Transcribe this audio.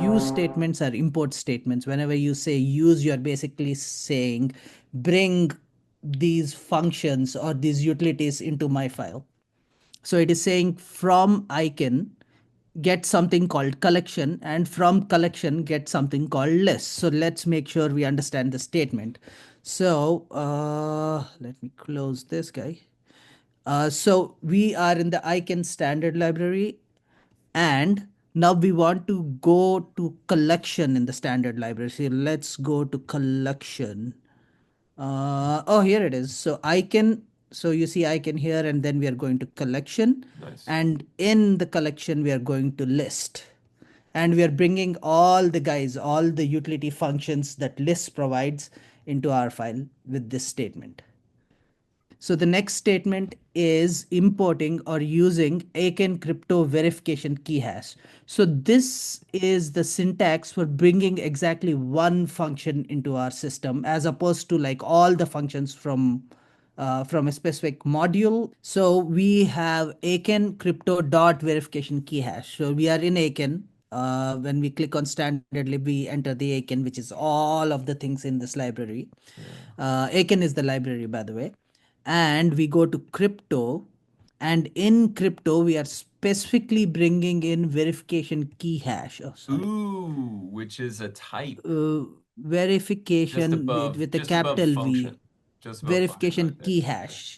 use statements are import statements. Whenever you say use, you're basically saying bring these functions or these utilities into my file. So it is saying from AIken get something called collection, and from collection get something called list. So let's make sure we understand the statement. So let me close this guy. So we are in the AIken standard library, and now we want to go to collection in the standard library. So let's go to collection. Oh, here it is. So so you see AIken here, and then we are going to collection. Nice. And in the collection, we are going to list. And we are bringing all the guys, all the utility functions that list provides into our file with this statement. So the next statement is importing or using AIken crypto verification key hash. So this is the syntax for bringing exactly one function into our system, as opposed to like all the functions from a specific module. So we have AIken crypto dot verification key hash. So we are in AIken. When we click on standard lib, we enter the AIken, which is all of the things in this library. AIken is the library, by the way. And we go to crypto, and in crypto we are specifically bringing in verification key hash. Oh, sorry. Ooh, which is a type. Verification with a Just above capital V. function. Just above function, Verification right? key Okay. hash.